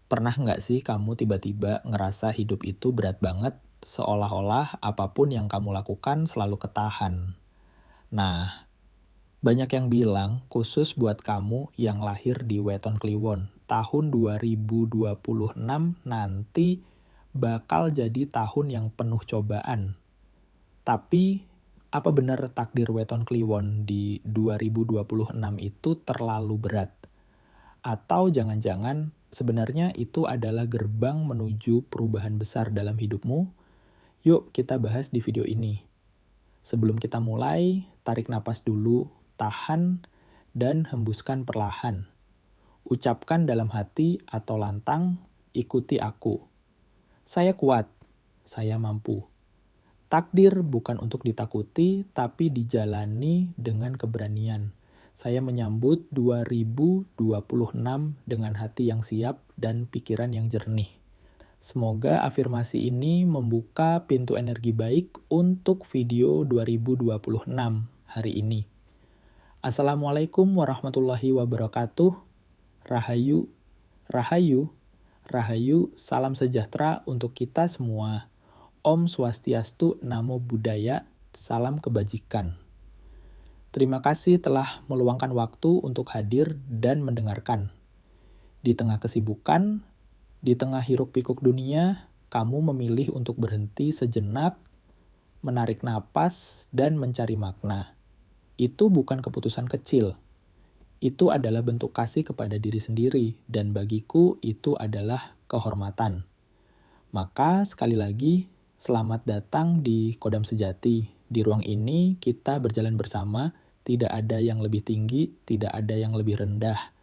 Pernah nggak sih kamu tiba-tiba ngerasa hidup itu berat banget, seolah-olah apapun yang kamu lakukan selalu ketahan? Nah, banyak yang bilang khusus buat kamu yang lahir di Weton Kliwon, tahun 2026 nanti bakal jadi tahun yang penuh cobaan. Tapi, apa benar takdir Weton Kliwon di 2026 itu terlalu berat? Atau jangan-jangan sebenarnya itu adalah gerbang menuju perubahan besar dalam hidupmu? Yuk kita bahas di video ini. Sebelum kita mulai, tarik napas dulu, tahan, dan hembuskan perlahan. Ucapkan dalam hati atau lantang, ikuti aku. Saya kuat, saya mampu. Takdir bukan untuk ditakuti, tapi dijalani dengan keberanian. Saya menyambut 2026 dengan hati yang siap dan pikiran yang jernih. Semoga afirmasi ini membuka pintu energi baik untuk video 2026 hari ini. Assalamualaikum warahmatullahi wabarakatuh. Rahayu, rahayu, rahayu, salam sejahtera untuk kita semua. Om Swastiastu, Namo Buddhaya, salam kebajikan. Terima kasih telah meluangkan waktu untuk hadir dan mendengarkan. Di tengah kesibukan, di tengah hiruk-pikuk dunia, kamu memilih untuk berhenti sejenak, menarik napas, dan mencari makna. Itu bukan keputusan kecil. Itu adalah bentuk kasih kepada diri sendiri, dan bagiku itu adalah kehormatan. Maka sekali lagi, selamat datang di Kodam Sejati. Di ruang ini kita berjalan bersama, tidak ada yang lebih tinggi, tidak ada yang lebih rendah.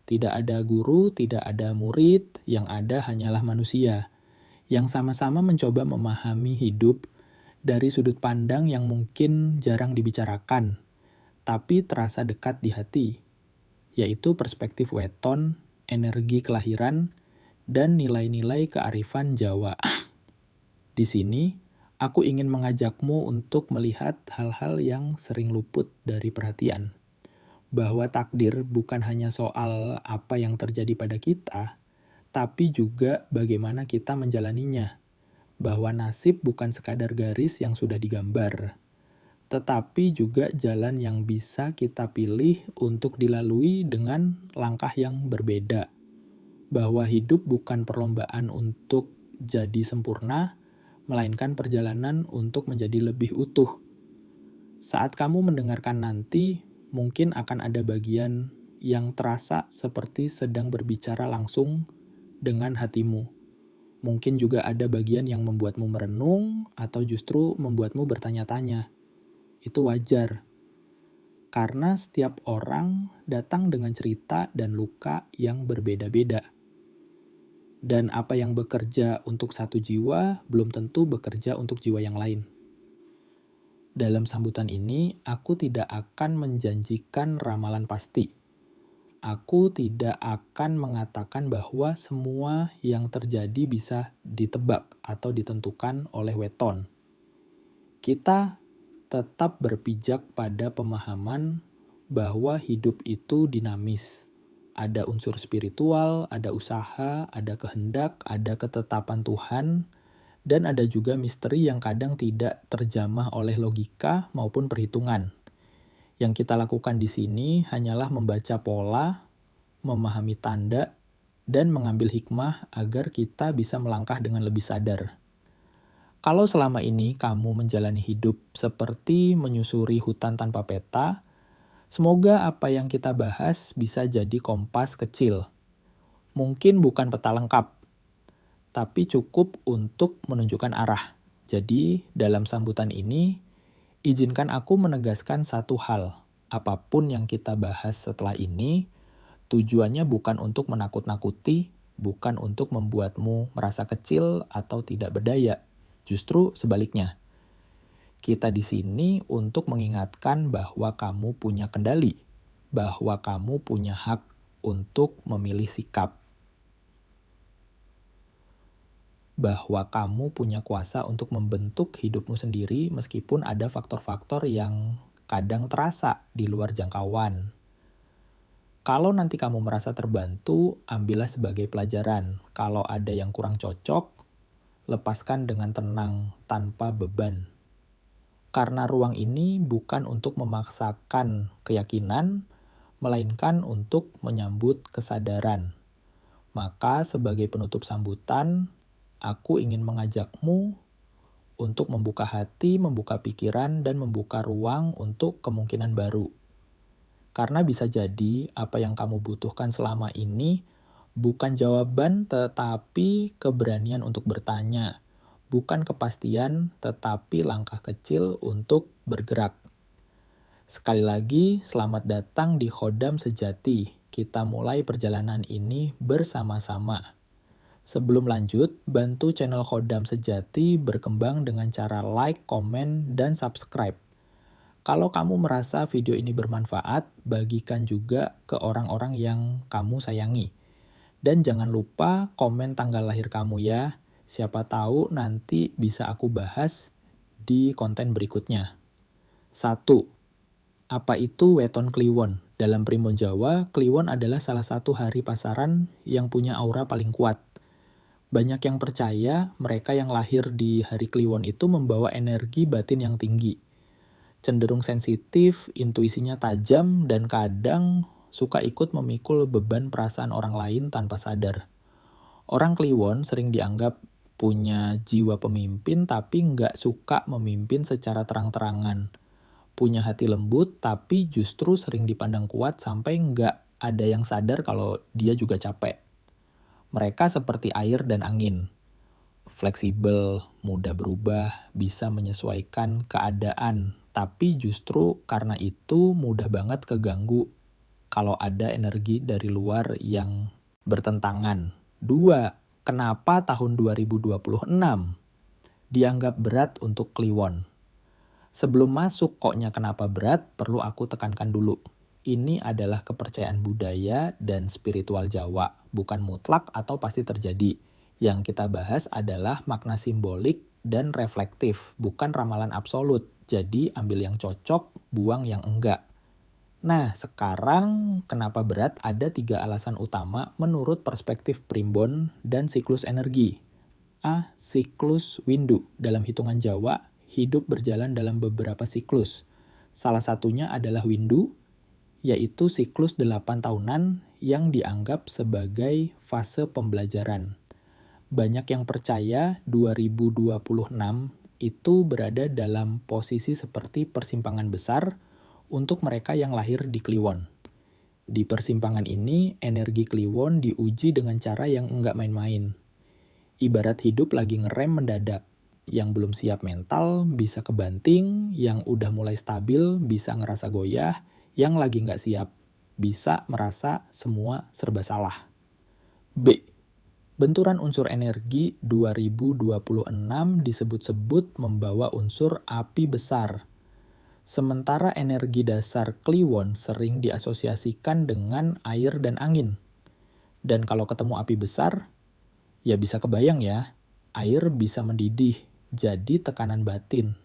Tidak ada guru, tidak ada murid, yang ada hanyalah manusia. Yang sama-sama mencoba memahami hidup dari sudut pandang yang mungkin jarang dibicarakan, tapi terasa dekat di hati, yaitu perspektif weton, energi kelahiran, dan nilai-nilai kearifan Jawa. Di sini, aku ingin mengajakmu untuk melihat hal-hal yang sering luput dari perhatian. Bahwa takdir bukan hanya soal apa yang terjadi pada kita, tapi juga bagaimana kita menjalaninya. Bahwa nasib bukan sekadar garis yang sudah digambar, tetapi juga jalan yang bisa kita pilih untuk dilalui dengan langkah yang berbeda. Bahwa hidup bukan perlombaan untuk jadi sempurna, melainkan perjalanan untuk menjadi lebih utuh. Saat kamu mendengarkan nanti, mungkin akan ada bagian yang terasa seperti sedang berbicara langsung dengan hatimu. Mungkin juga ada bagian yang membuatmu merenung atau justru membuatmu bertanya-tanya. Itu wajar. Karena setiap orang datang dengan cerita dan luka yang berbeda-beda. Dan apa yang bekerja untuk satu jiwa belum tentu bekerja untuk jiwa yang lain. Dalam sambutan ini, aku tidak akan menjanjikan ramalan pasti. Aku tidak akan mengatakan bahwa semua yang terjadi bisa ditebak atau ditentukan oleh weton. Kita tetap berpijak pada pemahaman bahwa hidup itu dinamis. Ada unsur spiritual, ada usaha, ada kehendak, ada ketetapan Tuhan, dan ada juga misteri yang kadang tidak terjamah oleh logika maupun perhitungan. Yang kita lakukan di sini hanyalah membaca pola, memahami tanda, dan mengambil hikmah agar kita bisa melangkah dengan lebih sadar. Kalau selama ini kamu menjalani hidup seperti menyusuri hutan tanpa peta, semoga apa yang kita bahas bisa jadi kompas kecil. Mungkin bukan peta lengkap, tapi cukup untuk menunjukkan arah. Jadi, dalam sambutan ini, izinkan aku menegaskan satu hal. Apapun yang kita bahas setelah ini, tujuannya bukan untuk menakut-nakuti, bukan untuk membuatmu merasa kecil atau tidak berdaya. Justru sebaliknya. Kita di sini untuk mengingatkan bahwa kamu punya kendali, bahwa kamu punya hak untuk memilih sikap, bahwa kamu punya kuasa untuk membentuk hidupmu sendiri meskipun ada faktor-faktor yang kadang terasa di luar jangkauan. Kalau nanti kamu merasa terbantu, ambillah sebagai pelajaran. Kalau ada yang kurang cocok, lepaskan dengan tenang, tanpa beban. Karena ruang ini bukan untuk memaksakan keyakinan, melainkan untuk menyambut kesadaran. Maka sebagai penutup sambutan, aku ingin mengajakmu untuk membuka hati, membuka pikiran, dan membuka ruang untuk kemungkinan baru. Karena bisa jadi apa yang kamu butuhkan selama ini bukan jawaban tetapi keberanian untuk bertanya. Bukan kepastian tetapi langkah kecil untuk bergerak. Sekali lagi, selamat datang di Khodam Sejati. Kita mulai perjalanan ini bersama-sama. Sebelum lanjut, bantu channel Khodam Sejati berkembang dengan cara like, komen, dan subscribe. Kalau kamu merasa video ini bermanfaat, bagikan juga ke orang-orang yang kamu sayangi. Dan jangan lupa komen tanggal lahir kamu ya. Siapa tahu nanti bisa aku bahas di konten berikutnya. 1. Apa itu Weton Kliwon? Dalam Primbon Jawa, Kliwon adalah salah satu hari pasaran yang punya aura paling kuat. Banyak yang percaya mereka yang lahir di hari Kliwon itu membawa energi batin yang tinggi. Cenderung sensitif, intuisinya tajam, dan kadang suka ikut memikul beban perasaan orang lain tanpa sadar. Orang Kliwon sering dianggap punya jiwa pemimpin tapi nggak suka memimpin secara terang-terangan. Punya hati lembut tapi justru sering dipandang kuat sampai nggak ada yang sadar kalau dia juga capek. Mereka seperti air dan angin. Fleksibel, mudah berubah, bisa menyesuaikan keadaan. Tapi justru karena itu mudah banget keganggu kalau ada energi dari luar yang bertentangan. 2. Kenapa tahun 2026 dianggap berat untuk Kliwon? Sebelum masuk koknya kenapa berat, perlu aku tekankan dulu. Ini adalah kepercayaan budaya dan spiritual Jawa, bukan mutlak atau pasti terjadi. Yang kita bahas adalah makna simbolik dan reflektif, bukan ramalan absolut. Jadi ambil yang cocok, buang yang enggak. Nah, sekarang kenapa berat? Ada 3 alasan utama menurut perspektif Primbon dan siklus energi. A. Siklus Windu. Dalam hitungan Jawa, hidup berjalan dalam beberapa siklus. Salah satunya adalah Windu, yaitu siklus 8 tahunan yang dianggap sebagai fase pembelajaran. Banyak yang percaya 2026 itu berada dalam posisi seperti persimpangan besar untuk mereka yang lahir di Kliwon. Di persimpangan ini, energi Kliwon diuji dengan cara yang enggak main-main. Ibarat hidup lagi ngerem mendadak. Yang belum siap mental bisa kebanting, yang udah mulai stabil bisa ngerasa goyah, yang lagi nggak siap bisa merasa semua serba salah. B. Benturan unsur energi 2026 disebut-sebut membawa unsur api besar. Sementara energi dasar Kliwon sering diasosiasikan dengan air dan angin. Dan kalau ketemu api besar, ya bisa kebayang ya, air bisa mendidih, jadi tekanan batin.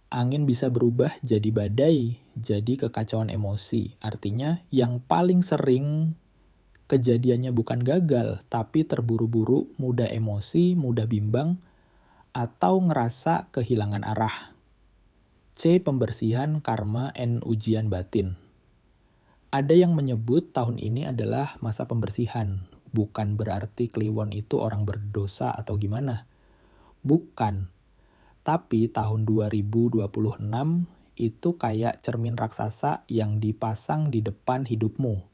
Angin bisa berubah jadi badai, jadi kekacauan emosi. Artinya yang paling sering kejadiannya bukan gagal, tapi terburu-buru, mudah emosi, mudah bimbang, atau ngerasa kehilangan arah. C. Pembersihan karma and ujian batin. Ada yang menyebut tahun ini adalah masa pembersihan. Bukan berarti Kliwon itu orang berdosa atau gimana. Bukan. Tapi tahun 2026 itu kayak cermin raksasa yang dipasang di depan hidupmu.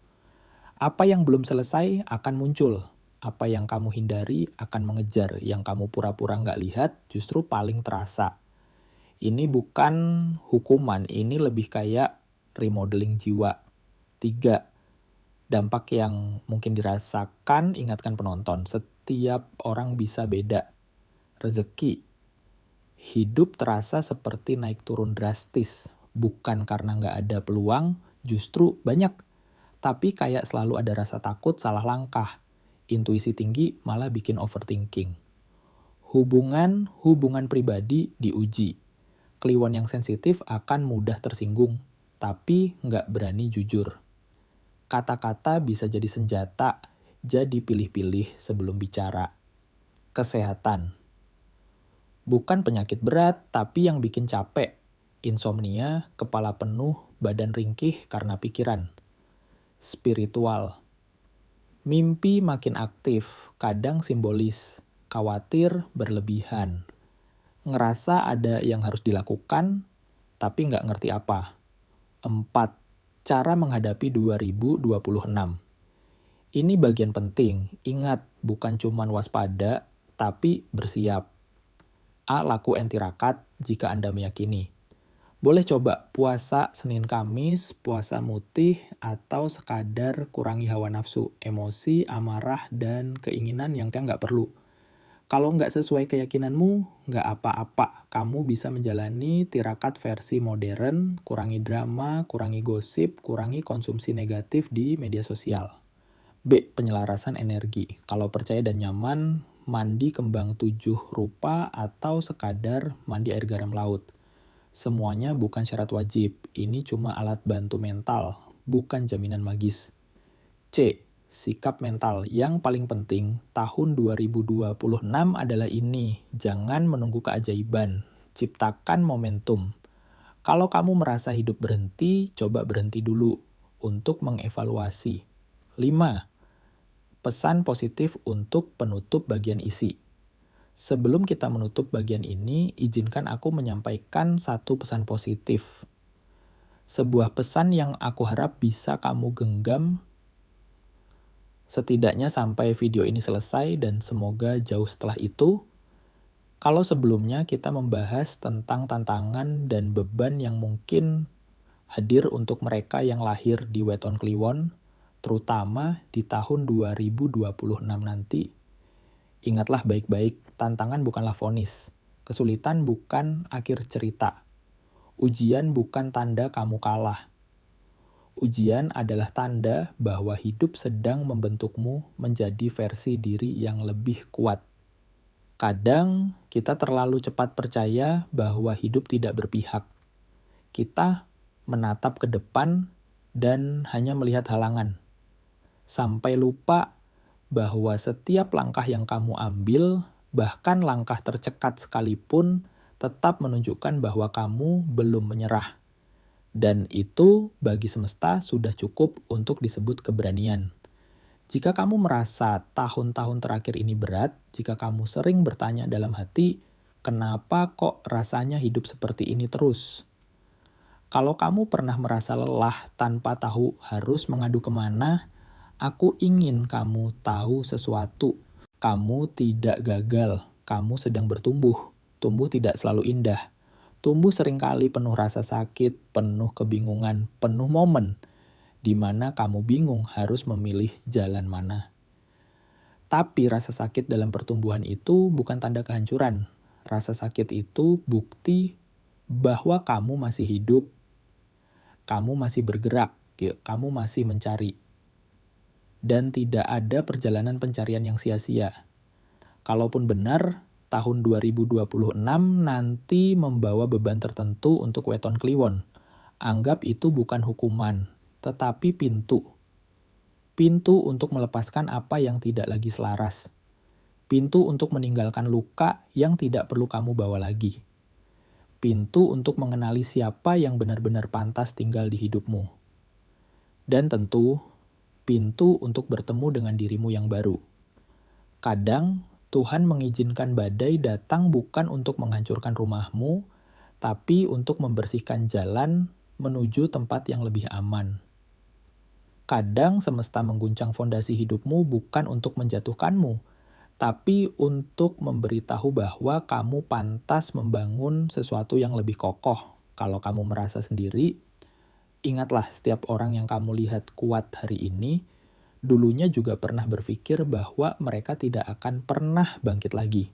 Apa yang belum selesai akan muncul. Apa yang kamu hindari akan mengejar. Yang kamu pura-pura nggak lihat justru paling terasa. Ini bukan hukuman, ini lebih kayak remodeling jiwa. 3. Dampak yang mungkin dirasakan, ingatkan penonton. Setiap orang bisa beda. Rezeki. Hidup terasa seperti naik turun drastis. Bukan karena nggak ada peluang, justru banyak. Tapi kayak selalu ada rasa takut salah langkah. Intuisi tinggi malah bikin overthinking. Hubungan pribadi diuji. Kliwon yang sensitif akan mudah tersinggung, tapi nggak berani jujur. Kata-kata bisa jadi senjata, jadi pilih-pilih sebelum bicara. Kesehatan. Bukan penyakit berat, tapi yang bikin capek. Insomnia, kepala penuh, badan ringkih karena pikiran. Spiritual. Mimpi makin aktif, kadang simbolis. Khawatir berlebihan. Ngerasa ada yang harus dilakukan, tapi nggak ngerti apa. 4. Cara menghadapi 2026. Ini bagian penting. Ingat, bukan cuma waspada, tapi bersiap. A. Laku entirakat jika Anda meyakini. Boleh coba puasa Senin Kamis, puasa mutih, atau sekadar kurangi hawa nafsu, emosi, amarah, dan keinginan yang nggak perlu. Kalau nggak sesuai keyakinanmu, nggak apa-apa. Kamu bisa menjalani tirakat versi modern, kurangi drama, kurangi gosip, kurangi konsumsi negatif di media sosial. B. Penyelarasan energi. Kalau percaya dan nyaman, mandi kembang 7 rupa atau sekadar mandi air garam laut. Semuanya bukan syarat wajib, ini cuma alat bantu mental, bukan jaminan magis. C. Sikap mental. Yang paling penting, tahun 2026 adalah ini. Jangan menunggu keajaiban. Ciptakan momentum. Kalau kamu merasa hidup berhenti, coba berhenti dulu untuk mengevaluasi. 5. Pesan positif untuk penutup bagian isi. Sebelum kita menutup bagian ini, izinkan aku menyampaikan satu pesan positif. Sebuah pesan yang aku harap bisa kamu genggam setidaknya sampai video ini selesai dan semoga jauh setelah itu. Kalau sebelumnya kita membahas tentang tantangan dan beban yang mungkin hadir untuk mereka yang lahir di Weton Kliwon, terutama di tahun 2026 nanti, ingatlah baik-baik, tantangan bukanlah vonis. Kesulitan bukan akhir cerita. Ujian bukan tanda kamu kalah. Ujian adalah tanda bahwa hidup sedang membentukmu menjadi versi diri yang lebih kuat. Kadang kita terlalu cepat percaya bahwa hidup tidak berpihak. Kita menatap ke depan dan hanya melihat halangan. Sampai lupa bahwa setiap langkah yang kamu ambil, bahkan langkah tercekat sekalipun, tetap menunjukkan bahwa kamu belum menyerah. Dan itu bagi semesta sudah cukup untuk disebut keberanian. Jika kamu merasa tahun-tahun terakhir ini berat, jika kamu sering bertanya dalam hati, kenapa kok rasanya hidup seperti ini terus? Kalau kamu pernah merasa lelah tanpa tahu harus mengadu kemana, aku ingin kamu tahu sesuatu. Kamu tidak gagal, kamu sedang bertumbuh. Tumbuh tidak selalu indah. Tumbuh seringkali penuh rasa sakit, penuh kebingungan, penuh momen, di mana kamu bingung harus memilih jalan mana. Tapi rasa sakit dalam pertumbuhan itu bukan tanda kehancuran. Rasa sakit itu bukti bahwa kamu masih hidup, kamu masih bergerak, kamu masih mencari. Dan tidak ada perjalanan pencarian yang sia-sia. Kalaupun benar, tahun 2026 nanti membawa beban tertentu untuk Weton Kliwon. Anggap itu bukan hukuman, tetapi pintu. Pintu untuk melepaskan apa yang tidak lagi selaras. Pintu untuk meninggalkan luka yang tidak perlu kamu bawa lagi. Pintu untuk mengenali siapa yang benar-benar pantas tinggal di hidupmu. Dan tentu, pintu untuk bertemu dengan dirimu yang baru. Kadang, Tuhan mengizinkan badai datang bukan untuk menghancurkan rumahmu, tapi untuk membersihkan jalan menuju tempat yang lebih aman. Kadang semesta mengguncang fondasi hidupmu bukan untuk menjatuhkanmu, tapi untuk memberitahu bahwa kamu pantas membangun sesuatu yang lebih kokoh. Kalau kamu merasa sendiri, ingatlah setiap orang yang kamu lihat kuat hari ini, dulunya juga pernah berpikir bahwa mereka tidak akan pernah bangkit lagi.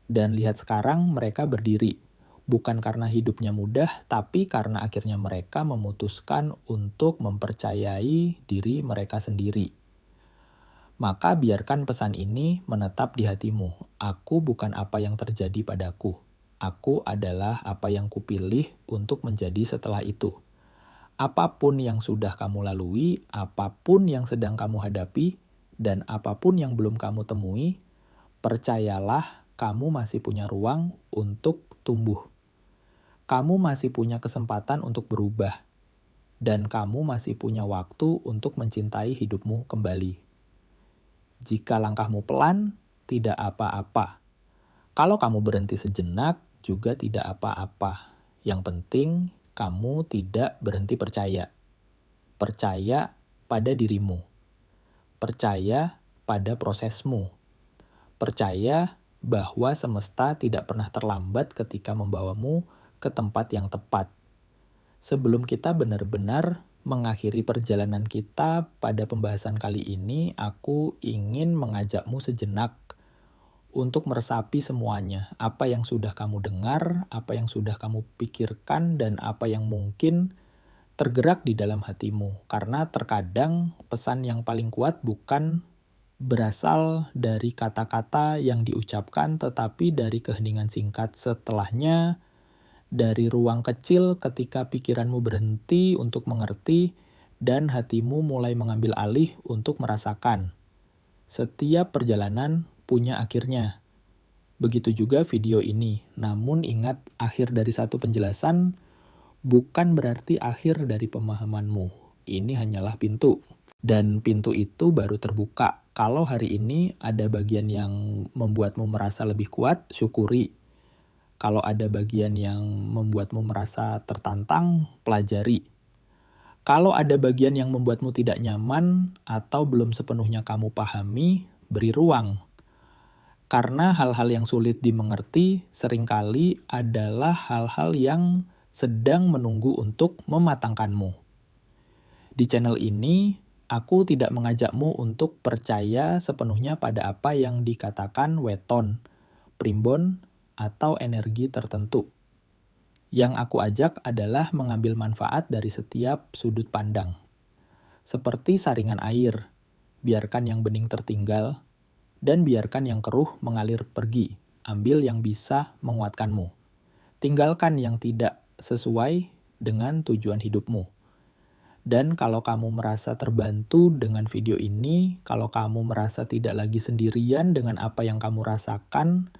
Dan lihat sekarang mereka berdiri, bukan karena hidupnya mudah, tapi karena akhirnya mereka memutuskan untuk mempercayai diri mereka sendiri. Maka biarkan pesan ini menetap di hatimu. Aku bukan apa yang terjadi padaku. Aku adalah apa yang kupilih untuk menjadi setelah itu. Apapun yang sudah kamu lalui, apapun yang sedang kamu hadapi, dan apapun yang belum kamu temui, percayalah kamu masih punya ruang untuk tumbuh. Kamu masih punya kesempatan untuk berubah. Dan kamu masih punya waktu untuk mencintai hidupmu kembali. Jika langkahmu pelan, tidak apa-apa. Kalau kamu berhenti sejenak, juga tidak apa-apa. Yang penting, kamu tidak berhenti percaya. Percaya pada dirimu. Percaya pada prosesmu. Percaya bahwa semesta tidak pernah terlambat ketika membawamu ke tempat yang tepat. Sebelum kita benar-benar mengakhiri perjalanan kita pada pembahasan kali ini, aku ingin mengajakmu sejenak untuk meresapi semuanya. Apa yang sudah kamu dengar, apa yang sudah kamu pikirkan, dan apa yang mungkin tergerak di dalam hatimu. Karena terkadang pesan yang paling kuat bukan berasal dari kata-kata yang diucapkan, tetapi dari keheningan singkat setelahnya, dari ruang kecil ketika pikiranmu berhenti untuk mengerti dan hatimu mulai mengambil alih untuk merasakan. Setiap perjalanan punya akhirnya. Begitu juga video ini. Namun ingat, akhir dari satu penjelasan bukan berarti akhir dari pemahamanmu. Ini hanyalah pintu. Dan pintu itu baru terbuka. Kalau hari ini ada bagian yang membuatmu merasa lebih kuat, syukuri. Kalau ada bagian yang membuatmu merasa tertantang, pelajari. Kalau ada bagian yang membuatmu tidak nyaman atau belum sepenuhnya kamu pahami, beri ruang. Karena hal-hal yang sulit dimengerti seringkali adalah hal-hal yang sedang menunggu untuk mematangkanmu. Di channel ini, aku tidak mengajakmu untuk percaya sepenuhnya pada apa yang dikatakan weton, primbon, atau energi tertentu. Yang aku ajak adalah mengambil manfaat dari setiap sudut pandang. Seperti saringan air, biarkan yang bening tertinggal, dan biarkan yang keruh mengalir pergi. Ambil yang bisa menguatkanmu. Tinggalkan yang tidak sesuai dengan tujuan hidupmu. Dan kalau kamu merasa terbantu dengan video ini, kalau kamu merasa tidak lagi sendirian dengan apa yang kamu rasakan,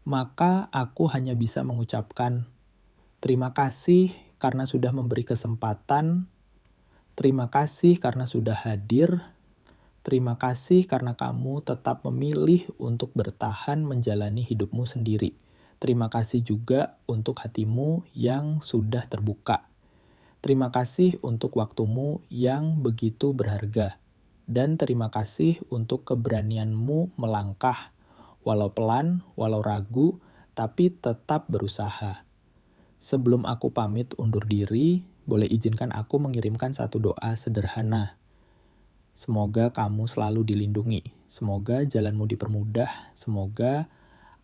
maka aku hanya bisa mengucapkan terima kasih karena sudah memberi kesempatan, terima kasih karena sudah hadir, terima kasih karena kamu tetap memilih untuk bertahan menjalani hidupmu sendiri. Terima kasih juga untuk hatimu yang sudah terbuka. Terima kasih untuk waktumu yang begitu berharga. Dan terima kasih untuk keberanianmu melangkah. Walau pelan, walau ragu, tapi tetap berusaha. Sebelum aku pamit undur diri, boleh izinkan aku mengirimkan satu doa sederhana. Semoga kamu selalu dilindungi. Semoga jalanmu dipermudah. Semoga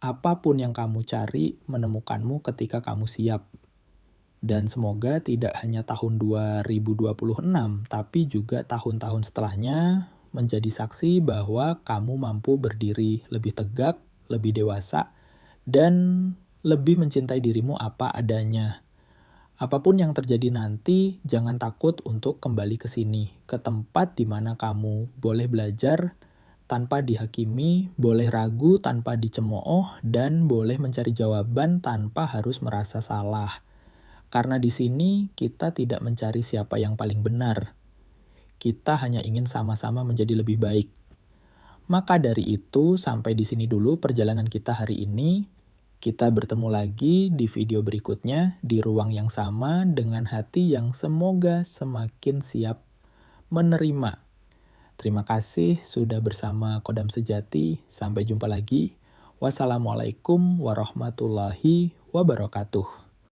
apapun yang kamu cari menemukanmu ketika kamu siap. Dan semoga tidak hanya tahun 2026, tapi juga tahun-tahun setelahnya menjadi saksi bahwa kamu mampu berdiri lebih tegak, lebih dewasa, dan lebih mencintai dirimu apa adanya. Apapun yang terjadi nanti, jangan takut untuk kembali ke sini, ke tempat di mana kamu boleh belajar tanpa dihakimi, boleh ragu tanpa dicemooh, dan boleh mencari jawaban tanpa harus merasa salah. Karena di sini kita tidak mencari siapa yang paling benar. Kita hanya ingin sama-sama menjadi lebih baik. Maka dari itu, sampai di sini dulu perjalanan kita hari ini. Kita bertemu lagi di video berikutnya di ruang yang sama dengan hati yang semoga semakin siap menerima. Terima kasih sudah bersama Kodam Sejati. Sampai jumpa lagi. Wassalamualaikum warahmatullahi wabarakatuh.